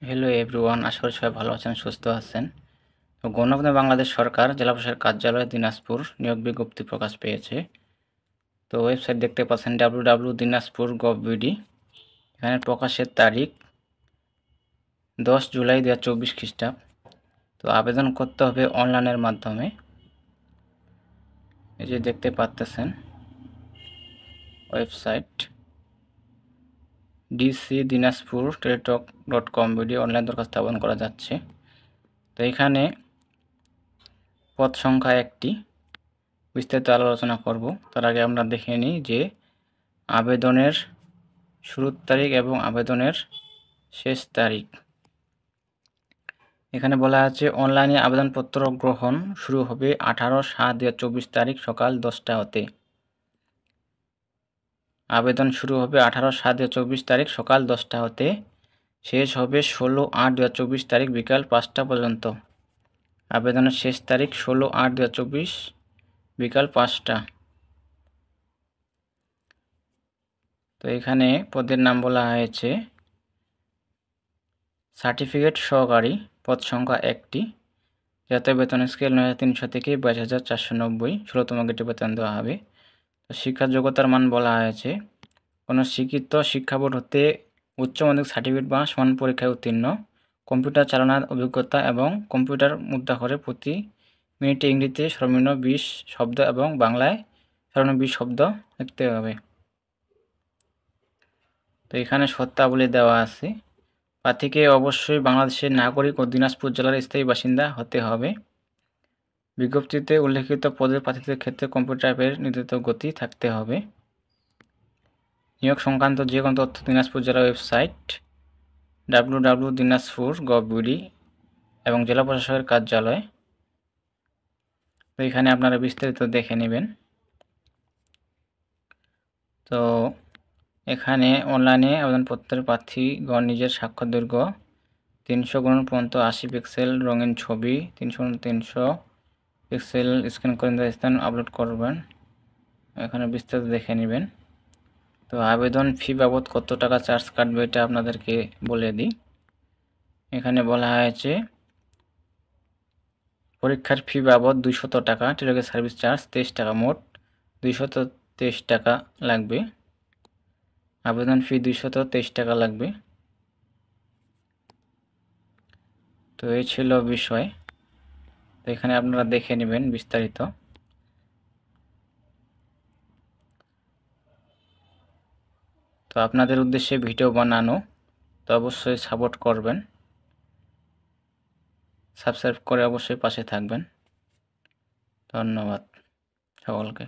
Hello everyone, আশা করি সবাই ভালো আছেন, সুস্থ আছেন। তো গণপ্রজাতন্ত্রী বাংলাদেশ সরকার জেলা প্রশাসক কার্যালয় দিনাজপুর নিয়োগ বিজ্ঞপ্তি প্রকাশ পেয়েছে। তো ওয়েবসাইট দেখতে পাচ্ছেন www.dinazpur.gov.bd। এখানে প্রকাশের তারিখ 10 জুলাই 2024 খ্রিস্টাব্দ। তো আবেদন করতে হবে অনলাইনের মাধ্যমে। এই যে দেখতে পাচ্ছেন ওয়েবসাইট dc.dinazpur.teletalk.com.bd অনলাইন দরখাস্ত আবেদন করা যাচ্ছে। তো এখানে পদ সংখ্যা 1টি, বিস্তারিত আলোচনা করব। তার আগে আমরা দেখে নিই যে আবেদনের শুরুর তারিখ এবং আবেদনের শেষ তারিখ। এখানে বলা আছে অনলাইনে আবেদনপত্র গ্রহণ শুরু হবে 18/7/2024 তারিখ সকাল 10টা হতে। আবেদন শুরু হবে 18/7/2024 তারিখ সকাল 10টা হতে, শেষ হবে 16/8/2024 তারিখ বিকাল 5টা পর্যন্ত। আবেদনের শেষ তারিখ 16/8/2024 বিকাল 5টা। তো এখানে পদের নাম বলা হয়েছে সার্টিফিকেট সহকারী, পদ সংখ্যা 1টি, জাতীয় বেতন স্কেল 9300 থেকে 22,490, 16তম গ্রেডে বেতন দেওয়া হবে। তো শিক্ষার যোগ্যতার মান বলা হয়েছে কোনো স্বীকৃত শিক্ষা বোর্ড হতে উচ্চ মাধ্যমিক সার্টিফিকেট বা সমান পরীক্ষায় উত্তীর্ণ, কম্পিউটার চালানোর অভিজ্ঞতা এবং কম্পিউটার মুদ্রাক্ষরে প্রতি মিনিটে ইংরেজিতে সর্বনিম্ন 20 শব্দ এবং বাংলায় সর্বনিম্ন 20 শব্দ লিখতে হবে। তো এখানে শর্তাবলী দেওয়া আছে। প্রার্থীকে অবশ্যই বাংলাদেশের নাগরিক ও দিনাজপুর জেলার স্থায়ী বাসিন্দা হতে হবে। বিজ্ঞপ্তিতে উল্লেখিত পদের প্রার্থীদের ক্ষেত্রে কম্পিউটার অ্যাপের নির্ধারিত গতি থাকতে হবে। নিয়োগ সংক্রান্ত যে কোনো তথ্য দিনাজপুর জেলা ওয়েবসাইট www.dinazpur.gov.bd এবং জেলা প্রশাসকের কার্যালয়। তো এখানে আপনারা বিস্তারিত দেখে নেবেন। তো এখানে অনলাইনে আবেদনপত্রের প্রার্থীগণ নিজের স্বাক্ষর দৈর্ঘ্য 300x80 পিক্সেল রঙিন ছবি 300x300 পিক্সেল স্ক্যান করে স্থান আপলোড করবেন। এখানে বিস্তারিত দেখে নেবেন। তো আবেদন ফি বাবদ কত টাকা চার্জ কাটবে এটা আপনাদেরকে বলে দিই। এখানে বলা হয়েছে পরীক্ষার ফি বাবদ 200 টাকা, টেলিটক সার্ভিস চার্জ 23 টাকা, মোট 223 টাকা লাগবে। আবেদন ফি 223 টাকা লাগবে। তো এই ছিল বিষয়। তো এখানে আপনারা দেখে নেবেন বিস্তারিত। তো আপনাদের উদ্দেশ্যে ভিডিও বানানো, তো অবশ্যই সাপোর্ট করবেন, সাবস্ক্রাইব করে অবশ্যই পাশে থাকবেন। ধন্যবাদ সকলকে।